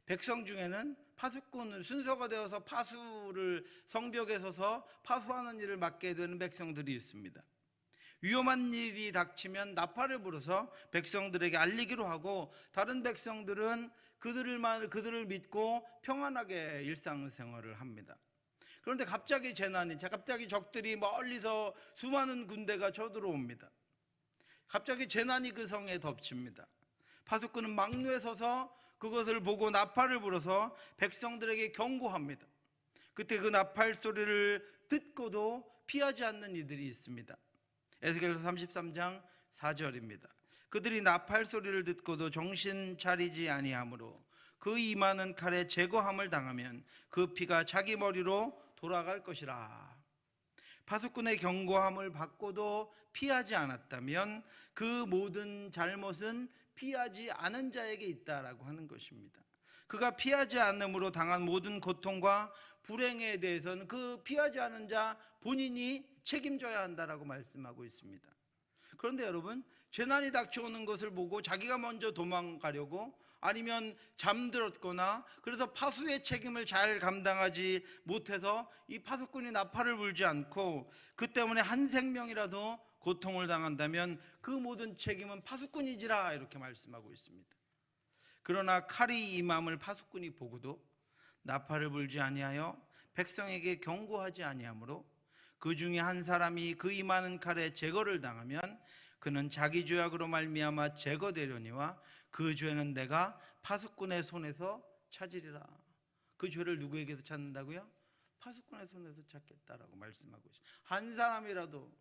백성 중에는 파수꾼은 순서가 되어서 파수를 성벽에 서서 파수하는 일을 맡게 되는 백성들이 있습니다. 위험한 일이 닥치면 나팔을 불어서 백성들에게 알리기로 하고 다른 백성들은 그들을 믿고 평안하게 일상생활을 합니다. 그런데 갑자기 갑자기 적들이 멀리서 수많은 군대가 쳐들어옵니다. 갑자기 재난이 그 성에 덮칩니다. 파수꾼은 막루에 서서 그것을 보고 나팔을 불어서 백성들에게 경고합니다. 그때 그 나팔 소리를 듣고도 피하지 않는 이들이 있습니다. 에스겔서 33장 4절입니다. 그들이 나팔 소리를 듣고도 정신 차리지 아니하므로 그 임하는 칼에 제거함을 당하면 그 피가 자기 머리로 돌아갈 것이라. 파수꾼의 경고함을 받고도 피하지 않았다면 그 모든 잘못은 피하지 않은 자에게 있다라고 하는 것입니다. 그가 피하지 않음으로 당한 모든 고통과 불행에 대해서는 그 피하지 않은 자 본인이 책임져야 한다라고 말씀하고 있습니다. 그런데 여러분, 재난이 닥쳐오는 것을 보고 자기가 먼저 도망가려고 아니면 잠들었거나 그래서 파수의 책임을 잘 감당하지 못해서 이 파수꾼이 나팔을 불지 않고 그 때문에 한 생명이라도 고통을 당한다면 그 모든 책임은 파수꾼이지라 이렇게 말씀하고 있습니다. 그러나 칼이 임함을 파수꾼이 보고도 나팔을 불지 아니하여 백성에게 경고하지 아니하므로 그 중에 한 사람이 그 임하는 칼에 제거를 당하면 그는 자기 죄악으로 말미암아 제거되려니와 그 죄는 내가 파수꾼의 손에서 찾으리라. 그 죄를 누구에게서 찾는다고요? 파수꾼의 손에서 찾겠다라고 말씀하고 있어요. 한 사람이라도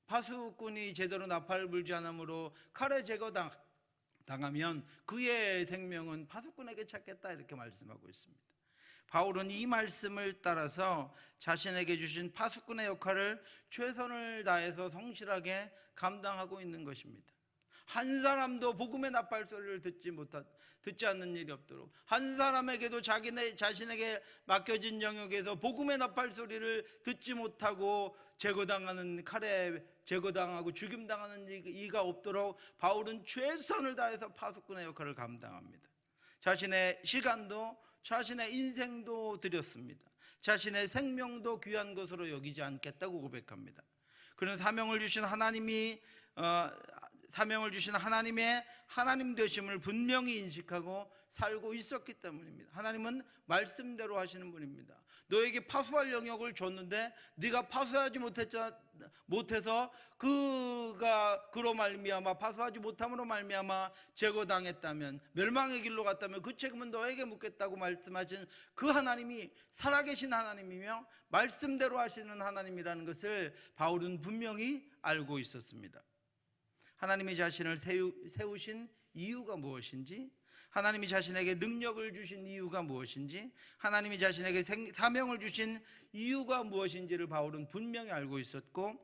파수꾼이 제대로 나팔을 불지 않으므로 칼에 제거당하면 그의 생명은 파수꾼에게 찾겠다 이렇게 말씀하고 있습니다. 바울은 이 말씀을 따라서 자신에게 주신 파수꾼의 역할을 최선을 다해서 성실하게 감당하고 있는 것입니다. 한 사람도 복음의 나팔 소리를 듣지 않는 일이 없도록, 한 사람에게도 자신에게 맡겨진 영역에서 복음의 나팔 소리를 듣지 못하고 칼에 제거당하고 죽임당하는 이가 없도록 바울은 최선을 다해서 파수꾼의 역할을 감당합니다. 자신의 시간도 자신의 인생도 드렸습니다. 자신의 생명도 귀한 것으로 여기지 않겠다고 고백합니다. 그는 사명을 주신 하나님의 하나님 되심을 분명히 인식하고 살고 있었기 때문입니다. 하나님은 말씀대로 하시는 분입니다. 너에게 파수할 영역을 줬는데 네가 파수하지 못해서 그로 말미암아, 파수하지 못함으로 말미암아 제거당했다면, 멸망의 길로 갔다면 그 책임은 너에게 묻겠다고 말씀하신 그 하나님이 살아계신 하나님이며 말씀대로 하시는 하나님이라는 것을 바울은 분명히 알고 있었습니다. 하나님이 자신을 세우신 이유가 무엇인지, 하나님이 자신에게 능력을 주신 이유가 무엇인지, 하나님이 자신에게 사명을 주신 이유가 무엇인지를 바울은 분명히 알고 있었고,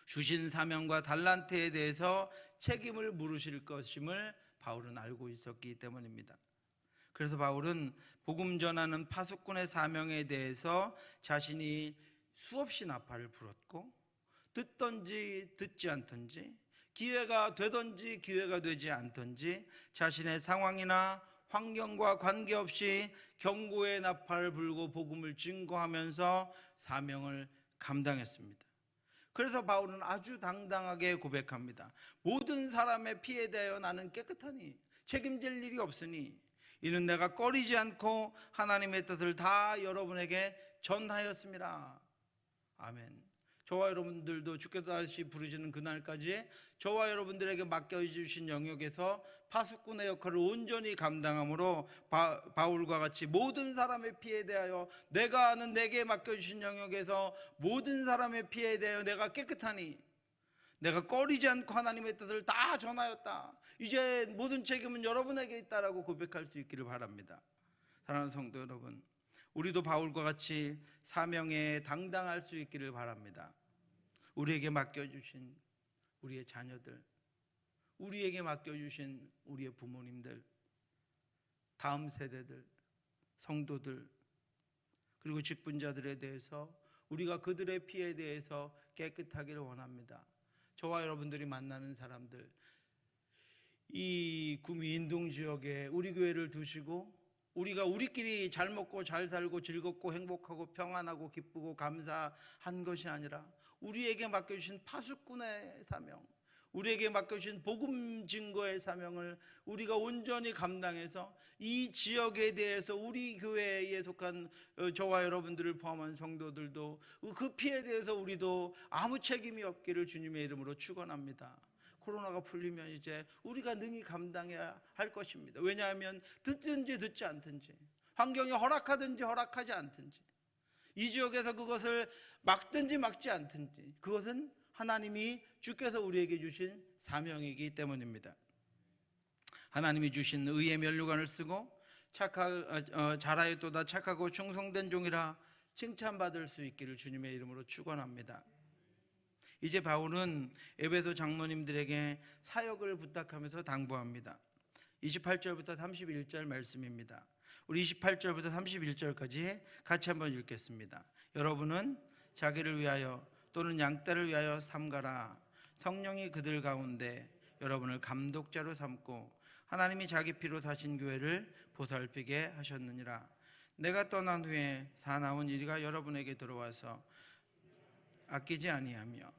주신 사명과 달란트에 대해서 책임을 물으실 것임을 바울은 알고 있었기 때문입니다. 그래서 바울은 복음 전하는 파수꾼의 사명에 대해서 자신이 수없이 나팔을 불었고, 듣던지 듣지 않던지, 기회가 되든지 기회가 되지 않든지 자신의 상황이나 환경과 관계없이 경고의 나팔을 불고 복음을 증거하면서 사명을 감당했습니다. 그래서 바울은 아주 당당하게 고백합니다. 모든 사람의 피에 대하여 나는 깨끗하니 책임질 일이 없으니 이는 내가 꺼리지 않고 하나님의 뜻을 다 여러분에게 전하였습니다. 아멘. 저와 여러분들도 주께서 다시 부르시는 그날까지 저와 여러분들에게 맡겨주신 영역에서 파수꾼의 역할을 온전히 감당함으로 바울과 같이 모든 사람의 피에 대하여, 내가 아는 내게 맡겨주신 영역에서 모든 사람의 피에 대하여 내가 깨끗하니 내가 꺼리지 않고 하나님의 뜻을 다 전하였다. 이제 모든 책임은 여러분에게 있다라고 고백할 수 있기를 바랍니다. 사랑하는 성도 여러분, 우리도 바울과 같이 사명에 당당할 수 있기를 바랍니다. 우리에게 맡겨주신 우리의 자녀들, 우리에게 맡겨주신 우리의 부모님들, 다음 세대들, 성도들, 그리고 직분자들에 대해서 우리가 그들의 피에 대해서 깨끗하기를 원합니다. 저와 여러분들이 만나는 사람들, 이 구미 인동 지역에 우리 교회를 두시고 우리가 우리끼리 잘 먹고 잘 살고 즐겁고 행복하고 평안하고 기쁘고 감사한 것이 아니라 우리에게 맡겨주신 파수꾼의 사명, 우리에게 맡겨주신 복음 증거의 사명을 우리가 온전히 감당해서 이 지역에 대해서 우리 교회에 속한 저와 여러분들을 포함한 성도들도 그 피해에 대해서 우리도 아무 책임이 없기를 주님의 이름으로 축원합니다. 코로나가 풀리면 이제 우리가 능히 감당해야 할 것입니다. 왜냐하면 듣든지 듣지 않든지, 환경이 허락하든지 허락하지 않든지, 이 지역에서 그것을 막든지 막지 않든지, 그것은 하나님이 주께서 우리에게 주신 사명이기 때문입니다. 하나님이 주신 의의 면류관을 쓰고 잘하였도다 착하고 충성된 종이라 칭찬받을 수 있기를 주님의 이름으로 축원합니다. 이제 바울은 에베소 장로님들에게 사역을 부탁하면서 당부합니다. 28절부터 31절 말씀입니다. 우리 28절부터 31절까지 같이 한번 읽겠습니다. 여러분은 자기를 위하여 또는 양떼를 위하여 삼가라. 성령이 그들 가운데 여러분을 감독자로 삼고 하나님이 자기 피로 사신 교회를 보살피게 하셨느니라. 내가 떠난 후에 사나운 이리가 여러분에게 들어와서 아끼지 아니하며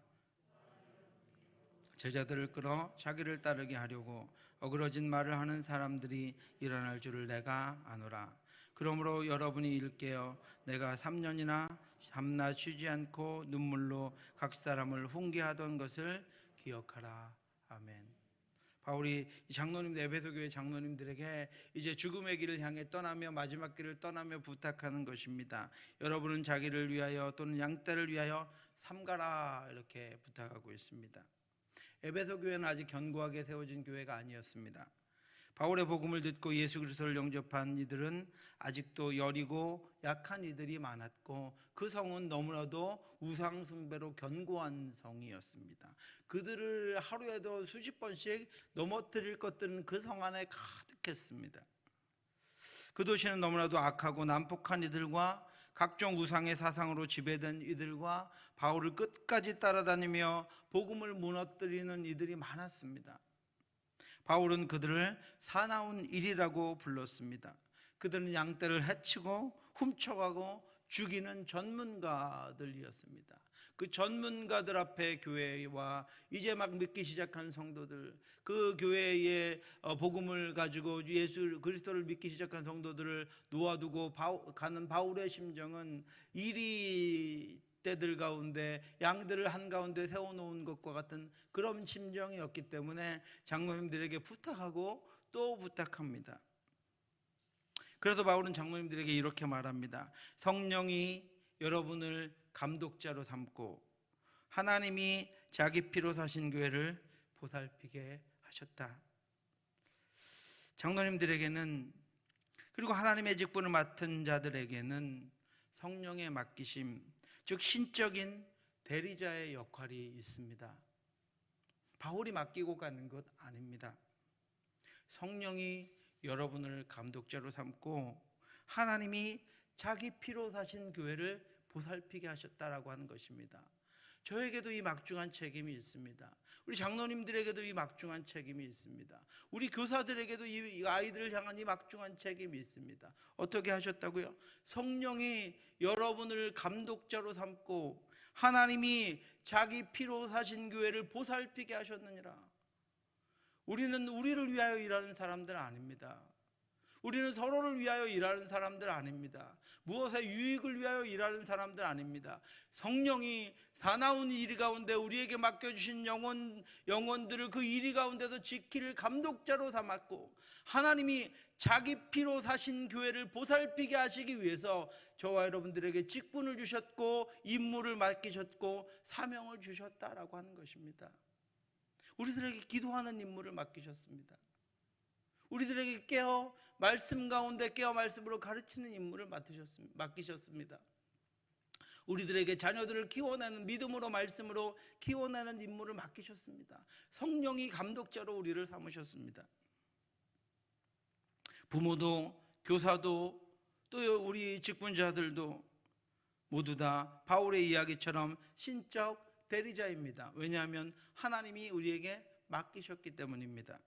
제자들을 끌어 자기를 따르게 하려고 어그러진 말을 하는 사람들이 일어날 줄을 내가 아노라. 그러므로 여러분이 일깨어 내가 3년이나 밤낮 쉬지 않고 눈물로 각 사람을 훈계하던 것을 기억하라. 아멘. 바울이 장로님들, 에베소 교회 장로님들에게 이제 죽음의 길을 향해 떠나며 마지막 길을 떠나며 부탁하는 것입니다. 여러분은 자기를 위하여 또는 양떼를 위하여 삼가라, 이렇게 부탁하고 있습니다. 에베소 교회는 아직 견고하게 세워진 교회가 아니었습니다. 바울의 복음을 듣고 예수 그리스도를 영접한 이들은 아직도 여리고 약한 이들이 많았고 그 성은 너무나도 우상 숭배로 견고한 성이었습니다. 그들을 하루에도 수십 번씩 넘어뜨릴 것들은 그 성 안에 가득했습니다. 그 도시는 너무나도 악하고 난폭한 이들과 각종 우상의 사상으로 지배된 이들과 바울을 끝까지 따라다니며 복음을 무너뜨리는 이들이 많았습니다. 바울은 그들을 사나운 일이라고 불렀습니다. 그들은 양떼를 해치고 훔쳐가고 죽이는 전문가들이었습니다. 그 전문가들 앞에 교회와 이제 막 믿기 시작한 성도들, 그 교회의 복음을 가지고 예수 그리스도를 믿기 시작한 성도들을 놓아두고 가는 바울의 심정은 이리 때들 가운데 양들을 한가운데 세워놓은 것과 같은 그런 심정이었기 때문에 장로님들에게 부탁하고 또 부탁합니다. 그래서 바울은 장로님들에게 이렇게 말합니다. 성령이 여러분을 감독자로 삼고 하나님이 자기 피로 사신 교회를 보살피게 하셨다. 장로님들에게는, 그리고 하나님의 직분을 맡은 자들에게는 성령의 맡기심, 즉 신적인 대리자의 역할이 있습니다. 바울이 맡기고 가는 것 아닙니다. 성령이 여러분을 감독자로 삼고 하나님이 자기 피로 사신 교회를 보살피게 하셨다라고 하는 것입니다. 저에게도 이 막중한 책임이 있습니다. 우리 장로님들에게도 이 막중한 책임이 있습니다. 우리 교사들에게도 이 아이들을 향한 이 막중한 책임이 있습니다. 어떻게 하셨다고요? 성령이 여러분을 감독자로 삼고 하나님이 자기 피로 사신 교회를 보살피게 하셨느니라. 우리는 우리를 위하여 일하는 사람들 아닙니다. 우리는 서로를 위하여 일하는 사람들 아닙니다. 무엇의 유익을 위하여 일하는 사람들 아닙니다. 성령이 사나운 일 가운데 우리에게 맡겨주신 영혼들을 그 일 가운데서 지킬 감독자로 삼았고 하나님이 자기 피로 사신 교회를 보살피게 하시기 위해서 저와 여러분들에게 직분을 주셨고 임무를 맡기셨고 사명을 주셨다라고 하는 것입니다. 우리들에게 기도하는 임무를 맡기셨습니다. 우리들에게 깨어 말씀 가운데 깨어 말씀으로 가르치는 임무를 맡기셨습니다. 우리들에게 자녀들을 키워내는 믿음으로 말씀으로 키워내는 임무를 맡기셨습니다. 성령이 감독자로 우리를 삼으셨습니다. 부모도 교사도 또 우리 직분자들도 모두 다 바울의 이야기처럼 신적 대리자입니다. 왜냐하면 하나님이 우리에게 맡기셨기 때문입니다.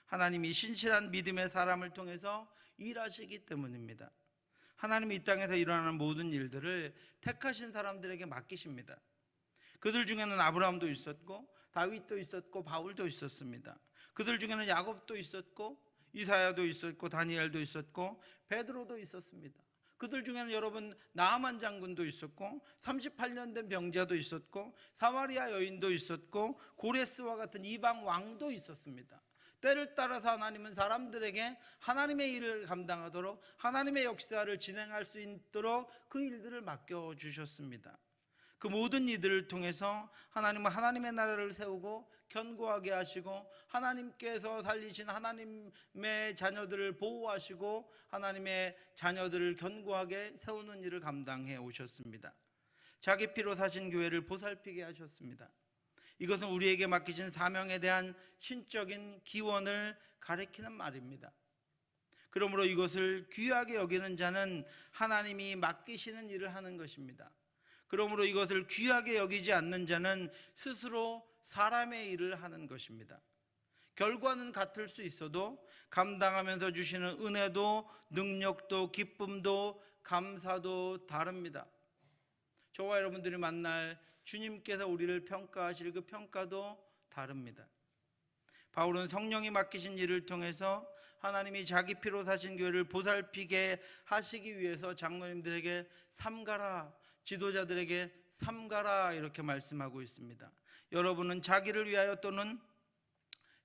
하나님이 신실한 믿음의 사람을 통해서 일하시기 때문입니다. 하나님이 이 땅에서 일어나는 모든 일들을 택하신 사람들에게 맡기십니다. 그들 중에는 아브라함도 있었고 다윗도 있었고 바울도 있었습니다. 그들 중에는 야곱도 있었고 이사야도 있었고 다니엘도 있었고 베드로도 있었습니다. 그들 중에는 여러분 나아만 장군도 있었고 38년 된 병자도 있었고 사마리아 여인도 있었고 고레스와 같은 이방 왕도 있었습니다. 때를 따라서 하나님은 사람들에게 하나님의 일을 감당하도록 하나님의 역사를 진행할 수 있도록 그 일들을 맡겨주셨습니다. 그 모든 이들을 통해서 하나님은 하나님의 나라를 세우고 견고하게 하시고 하나님께서 살리신 하나님의 자녀들을 보호하시고 하나님의 자녀들을 견고하게 세우는 일을 감당해 오셨습니다. 자기 피로 사신 교회를 보살피게 하셨습니다. 이것은 우리에게 맡기신 사명에 대한 신적인 기원을 가리키는 말입니다. 그러므로 이것을 귀하게 여기는 자는 하나님이 맡기시는 일을 하는 것입니다. 그러므로 이것을 귀하게 여기지 않는 자는 스스로 사람의 일을 하는 것입니다. 결과는 같을 수 있어도 감당하면서 주시는 은혜도 능력도 기쁨도 감사도 다릅니다. 저와 여러분들이 만날 주님께서 우리를 평가하실 그 평가도 다릅니다. 바울은 성령이 맡기신 일을 통해서 하나님이 자기 피로 사신 교회를 보살피게 하시기 위해서 장로님들에게 삼가라, 지도자들에게 삼가라 이렇게 말씀하고 있습니다. 여러분은 자기를 위하여 또는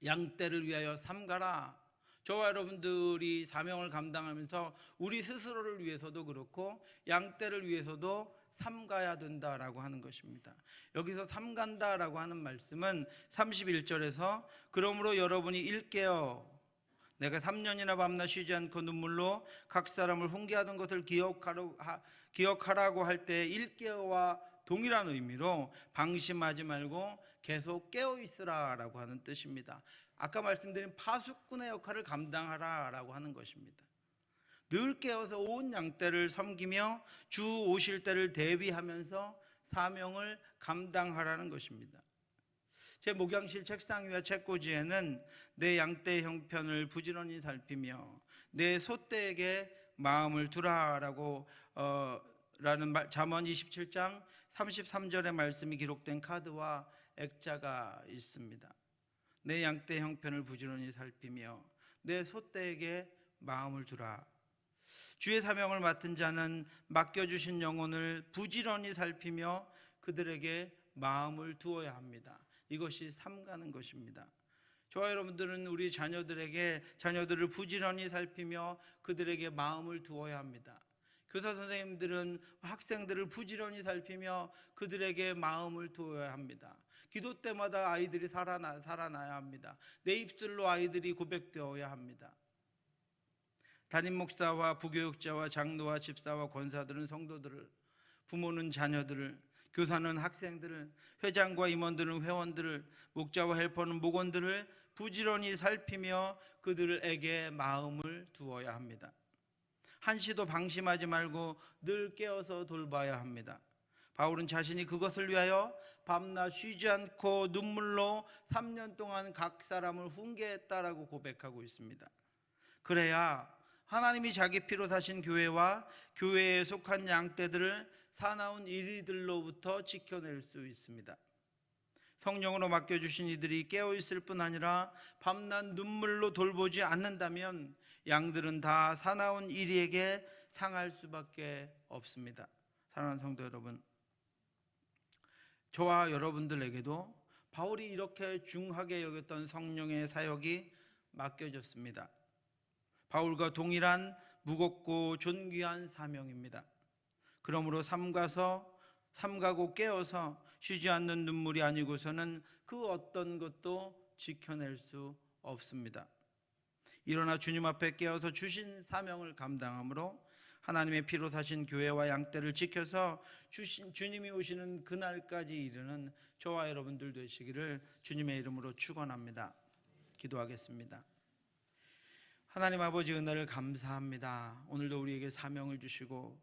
양떼를 위하여 삼가라. 저와 여러분들이 사명을 감당하면서 우리 스스로를 위해서도 그렇고 양떼를 위해서도 삼가야 된다라고 하는 것입니다. 여기서 삼간다라고 하는 말씀은 31절에서 그러므로 여러분이 일깨어 내가 3년이나 밤낮 쉬지 않고 눈물로 각 사람을 훈계하던 것을 기억하라고 할 때 일깨어와 동일한 의미로 방심하지 말고 계속 깨어 있으라라고 하는 뜻입니다. 아까 말씀드린 파수꾼의 역할을 감당하라라고 하는 것입니다. 늘 깨어서 온 양떼를 섬기며 주 오실 때를 대비하면서 사명을 감당하라는 것입니다. 제 목양실 책상 위와 책꽂이에는 내 양떼의 형편을 부지런히 살피며 내 소떼에게 마음을 두라라고 라는 잠언 27장 33절의 말씀이 기록된 카드와 액자가 있습니다. 내 양떼의 형편을 부지런히 살피며 내 소떼에게 마음을 두라. 주의 사명을 맡은 자는 맡겨주신 영혼을 부지런히 살피며 그들에게 마음을 두어야 합니다. 이것이 삼가는 것입니다. 저와 여러분들은 우리 자녀들을 부지런히 살피며 그들에게 마음을 두어야 합니다. 교사 선생님들은 학생들을 부지런히 살피며 그들에게 마음을 두어야 합니다. 기도 때마다 아이들이 살아나야 합니다. 내 입술로 아이들이 고백되어야 합니다. 담임 목사와 부교육자와 장로와 집사와 권사들은 성도들을, 부모는 자녀들을, 교사는 학생들을, 회장과 임원들은 회원들을, 목자와 헬퍼는 목원들을 부지런히 살피며 그들에게 마음을 두어야 합니다. 한시도 방심하지 말고 늘 깨어서 돌봐야 합니다. 바울은 자신이 그것을 위하여 밤낮 쉬지 않고 눈물로 3년 동안 각 사람을 훈계했다라고 고백하고 있습니다. 그래야 하나님이 자기 피로 사신 교회와 교회에 속한 양떼들을 사나운 이리들로부터 지켜낼 수 있습니다. 성령으로 맡겨주신 이들이 깨어있을 뿐 아니라 밤낮 눈물로 돌보지 않는다면 양들은 다 사나운 이리에게 상할 수밖에 없습니다. 사랑하는 성도 여러분, 저와 여러분들에게도 바울이 이렇게 중하게 여겼던 성령의 사역이 맡겨졌습니다. 바울과 동일한 무겁고 존귀한 사명입니다. 그러므로 삼가고 깨어서 쉬지 않는 눈물이 아니고서는 그 어떤 것도 지켜낼 수 없습니다. 일어나 주님 앞에 깨어서 주신 사명을 감당함으로 하나님의 피로 사신 교회와 양떼를 지켜서 주님이 오시는 그날까지 이르는 저와 여러분들 되시기를 주님의 이름으로 축원합니다. 기도하겠습니다. 하나님 아버지, 은혜를 감사합니다. 오늘도 우리에게 사명을 주시고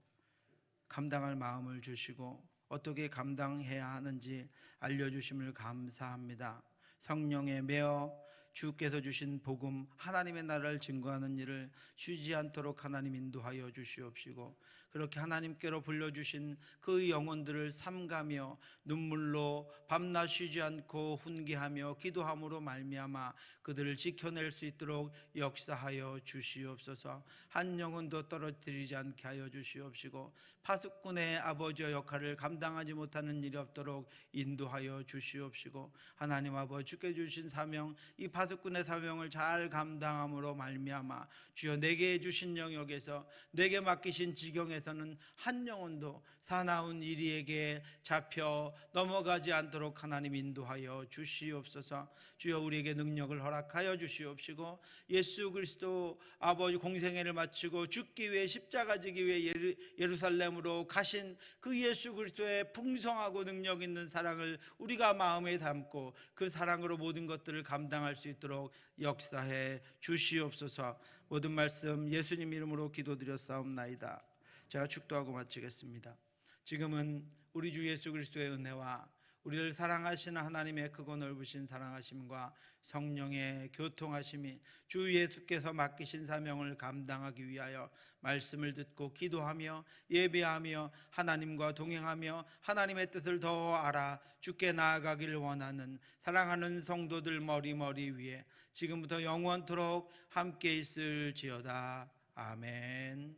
감당할 마음을 주시고 어떻게 감당해야 하는지 알려주심을 감사합니다. 성령에 매어 주께서 주신 복음, 하나님의 나라를 증거하는 일을 쉬지 않도록 하나님 인도하여 주시옵시고, 그렇게 하나님께로 불러주신 그 영혼들을 삼가며 눈물로 밤낮 쉬지 않고 훈계하며 기도함으로 말미암아 그들을 지켜낼 수 있도록 역사하여 주시옵소서. 한 영혼도 떨어뜨리지 않게 하여 주시옵시고, 파수꾼의 아버지의 역할을 감당하지 못하는 일이 없도록 인도하여 주시옵시고, 하나님 아버지, 주께 주신 사명, 이 파수꾼의 사명을 잘 감당함으로 말미암아 주여 내게 주신 영역에서 내게 맡기신 지경에서는 한 영혼도 사나운 이리에게 잡혀 넘어가지 않도록 하나님 인도하여 주시옵소서. 주여 우리에게 능력을 허락하여 주시옵시고, 예수 그리스도 아버지 공생애를 마치고 죽기 위해 십자가 지기 위해 예루살렘으로 가신 그 예수 그리스도의 풍성하고 능력 있는 사랑을 우리가 마음에 담고 그 사랑으로 모든 것들을 감당할 수 있도록 역사해 주시옵소서. 모든 말씀 예수님 이름으로 기도드렸사옵나이다. 제가 축도하고 마치겠습니다. 지금은 우리 주 예수 그리스도의 은혜와 우리를 사랑하시는 하나님의 크고 넓으신 사랑하심과 성령의 교통하심이 주 예수께서 맡기신 사명을 감당하기 위하여 말씀을 듣고 기도하며 예배하며 하나님과 동행하며 하나님의 뜻을 더 알아 주께 나아가길 원하는 사랑하는 성도들 머리 위에 지금부터 영원토록 함께 있을지어다. 아멘.